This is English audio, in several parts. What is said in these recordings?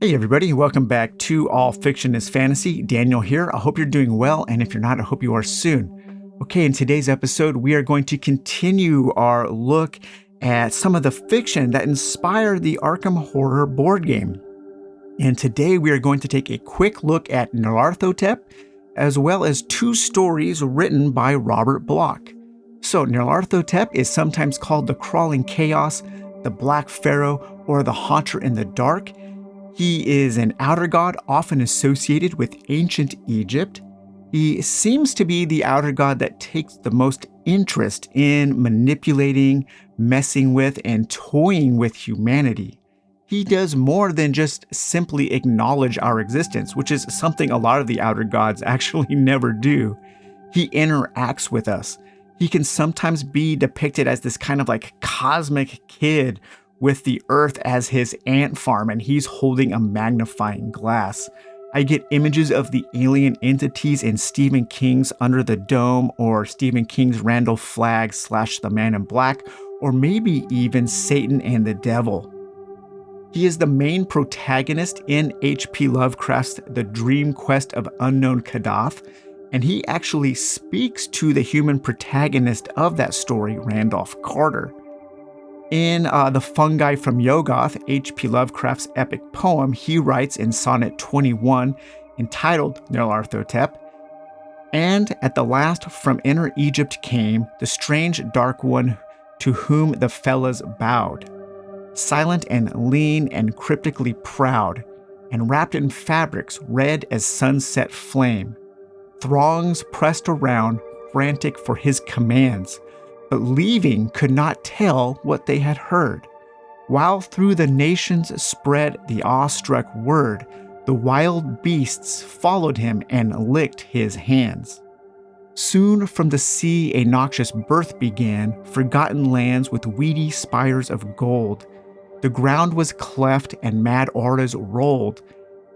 Hey everybody, welcome back to All Fiction is Fantasy. Daniel here. I hope you're doing well, and if you're not, I hope you are soon. Okay, in today's episode, we are going to continue our look at some of the fiction that inspired the Arkham horror board game. And today we are going to take a quick look at Nyarlathotep, as well as two stories written by Robert Bloch. So Nyarlathotep is sometimes called the Crawling Chaos, the Black Pharaoh, or the Haunter in the Dark. He is an outer god often associated with ancient Egypt. He seems to be the outer god that takes the most interest in manipulating, messing with, and toying with humanity. He does more than just simply acknowledge our existence, which is something a lot of the outer gods actually never do. He interacts with us. He can sometimes be depicted as this kind of like cosmic kid with the earth as his ant farm, and he's holding a magnifying glass. I get images of the alien entities in Stephen King's Under the Dome, or Stephen King's Randall Flagg / The Man in Black, or maybe even Satan and the Devil. He is the main protagonist in H.P. Lovecraft's The Dream Quest of Unknown Kadath, and he actually speaks to the human protagonist of that story, Randolph Carter. In The Fungi from Yoggoth, H.P. Lovecraft's epic poem, he writes in Sonnet 21, entitled Nyarlathotep, "And at the last from inner Egypt came the strange dark one to whom the fellas bowed, silent and lean and cryptically proud, and wrapped in fabrics red as sunset flame. Throngs pressed around, frantic for his commands, but leaving could not tell what they had heard. While through the nations spread the awestruck word, the wild beasts followed him and licked his hands. Soon from the sea a noxious birth began, forgotten lands with weedy spires of gold. The ground was cleft and mad auras rolled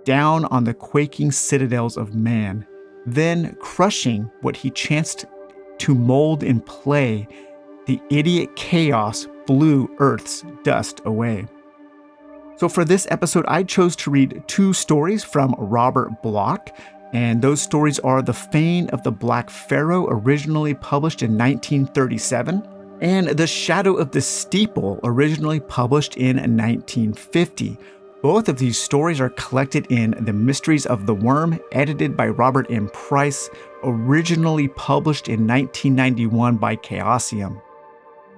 down on the quaking citadels of man. Then, crushing what he chanced to mold in play, the idiot chaos blew Earth's dust away." So for this episode, I chose to read two stories from Robert Bloch, and those stories are The Fane of the Black Pharaoh, originally published in 1937, and The Shadow of the Steeple, originally published in 1950. Both of these stories are collected in The Mysteries of the Worm, edited by Robert M. Price, originally published in 1991 by Chaosium.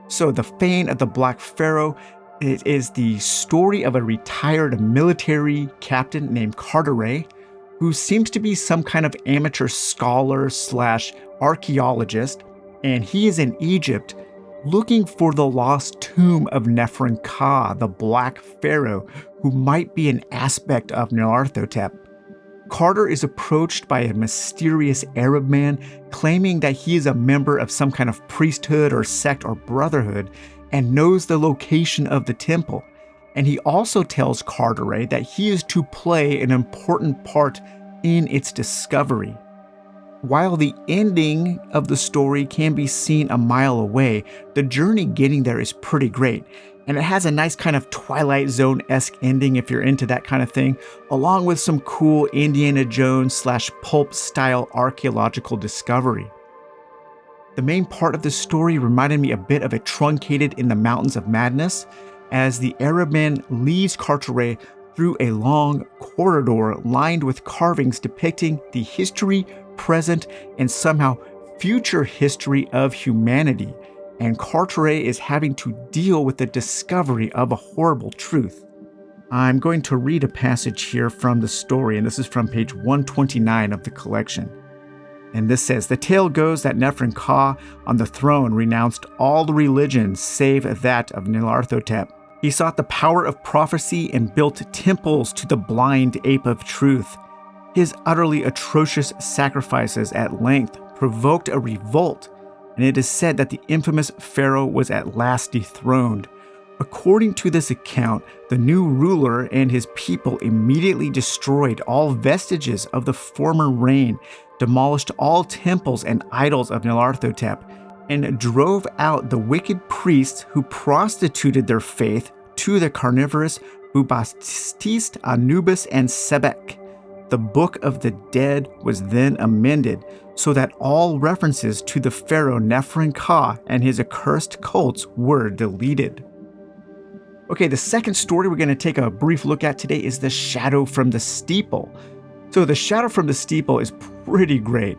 So The Fane of the Black Pharaoh is the story of a retired military captain named Carteret, who seems to be some kind of amateur scholar / archaeologist, and he is in Egypt looking for the lost tomb of Neferka, the Black Pharaoh, who might be an aspect of Nyarlathotep. Carter is approached by a mysterious Arab man claiming that he is a member of some kind of priesthood or sect or brotherhood and knows the location of the temple. And he also tells Carteret that he is to play an important part in its discovery. While the ending of the story can be seen a mile away, the journey getting there is pretty great. And it has a nice kind of Twilight Zone-esque ending if you're into that kind of thing, along with some cool Indiana Jones / pulp style archaeological discovery. The main part of the story reminded me a bit of a Truncated in the Mountains of Madness, as the Arab man leads Carteret through a long corridor lined with carvings depicting the history, present, and somehow future history of humanity. And Carteret is having to deal with the discovery of a horrible truth. I'm going to read a passage here from the story, and this is from page 129 of the collection. And this says, "The tale goes that Neferka on the throne renounced all the religions save that of Nyarlathotep. He sought the power of prophecy and built temples to the blind ape of truth. His utterly atrocious sacrifices at length provoked a revolt, and it is said that the infamous pharaoh was at last dethroned. According to this account, the new ruler and his people immediately destroyed all vestiges of the former reign, demolished all temples and idols of Nyarlathotep, and drove out the wicked priests who prostituted their faith to the carnivorous, Bubastiste, Anubis, and Sebek. The Book of the Dead was then amended so that all references to the pharaoh Nefer-Ka and his accursed cults were deleted. Okay, the second story we're going to take a brief look at today is The Shadow from the Steeple. So The Shadow from the Steeple is pretty great.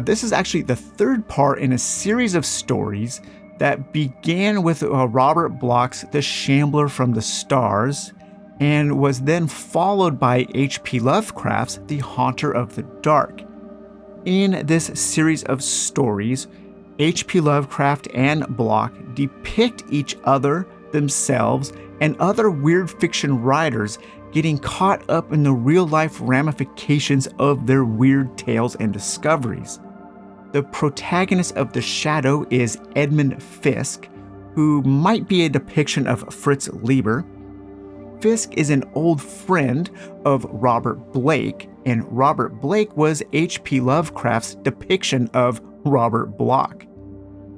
This is actually the third part in a series of stories that began with Robert Bloch's The Shambler from the Stars and was then followed by H.P. Lovecraft's The Haunter of the Dark. In this series of stories, H.P. Lovecraft and Bloch depict each other, themselves, and other weird fiction writers getting caught up in the real-life ramifications of their weird tales and discoveries. The protagonist of The Shadow is Edmund Fisk, who might be a depiction of Fritz Leiber. Fisk is an old friend of Robert Blake, and Robert Blake was H.P. Lovecraft's depiction of Robert Bloch.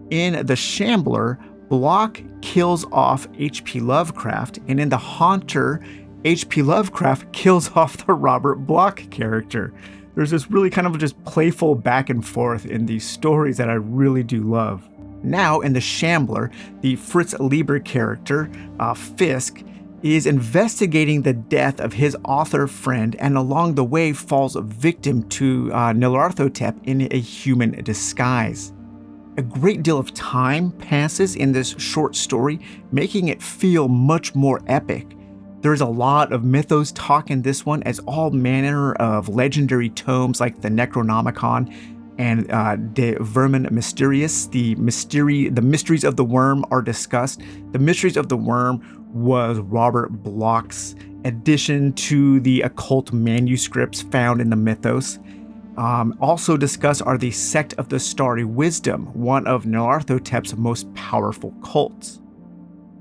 In The Shambler, Bloch kills off H.P. Lovecraft, and in The Haunter, H.P. Lovecraft kills off the Robert Bloch character. There's this really kind of just playful back and forth in these stories that I really do love. Now, in The Shambler, the Fritz Leiber character, Fisk, is investigating the death of his author friend and along the way falls victim to Nyarlathotep in a human disguise. A great deal of time passes in this short story, making it feel much more epic. There's a lot of mythos talk in this one, as all manner of legendary tomes like the Necronomicon and De Vermin Mysterious, the mysteries of the worm, are discussed. The mysteries of the worm was Robert Bloch's addition to the occult manuscripts found in the mythos. Also discussed are the Sect of the Starry Wisdom, one of Nyarlathotep's most powerful cults.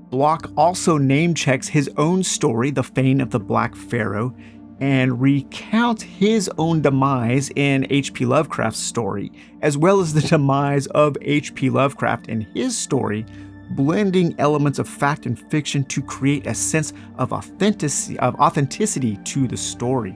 Bloch also name-checks his own story, The Fane of the Black Pharaoh, and recounts his own demise in H.P. Lovecraft's story, as well as the demise of H.P. Lovecraft in his story, blending elements of fact and fiction to create a sense of authenticity to the story.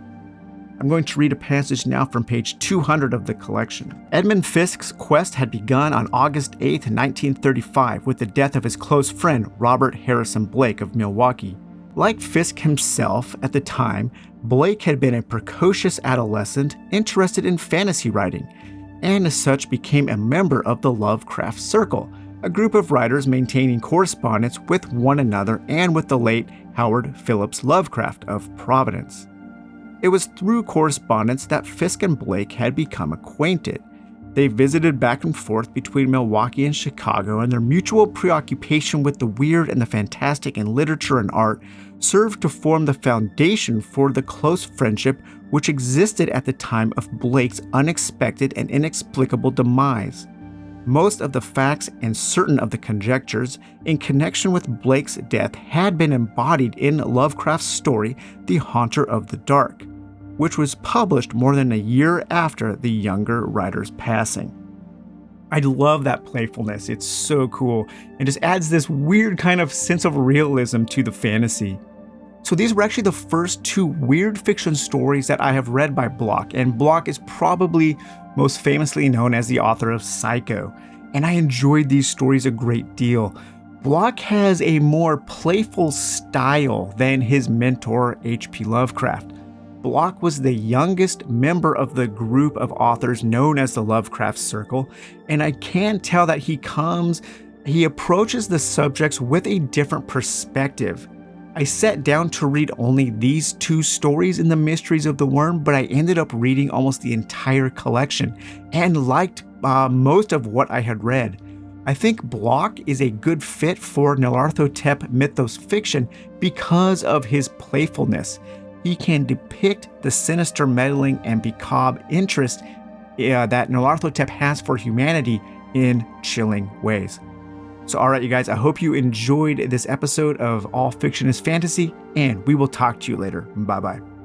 I'm going to read a passage now from page 200 of the collection. Edmund Fisk's quest had begun on August 8, 1935, with the death of his close friend, Robert Harrison Blake of Milwaukee. Like Fisk himself at the time, Blake had been a precocious adolescent interested in fantasy writing, and as such became a member of the Lovecraft Circle, a group of writers maintaining correspondence with one another and with the late Howard Phillips Lovecraft of Providence. It was through correspondence that Fisk and Blake had become acquainted. They visited back and forth between Milwaukee and Chicago, and their mutual preoccupation with the weird and the fantastic in literature and art served to form the foundation for the close friendship which existed at the time of Blake's unexpected and inexplicable demise. Most of the facts and certain of the conjectures in connection with Blake's death had been embodied in Lovecraft's story, The Haunter of the Dark, which was published more than a year after the younger writer's passing. I love that playfulness. It's so cool. It just adds this weird kind of sense of realism to the fantasy. So these were actually the first two weird fiction stories that I have read by Bloch, and Bloch is probably most famously known as the author of Psycho, and I enjoyed these stories a great deal. Bloch has a more playful style than his mentor H.P. Lovecraft. Bloch was the youngest member of the group of authors known as the Lovecraft Circle, and I can tell that he approaches the subjects with a different perspective. I sat down to read only these two stories in the Mysteries of the Worm, but I ended up reading almost the entire collection and liked most of what I had read. I think Bloch is a good fit for Nyarlathotep mythos fiction because of his playfulness. He can depict the sinister meddling and macabre interest that Nyarlathotep has for humanity in chilling ways. So alright you guys, I hope you enjoyed this episode of All Fiction is Fantasy, and we will talk to you later. Bye bye.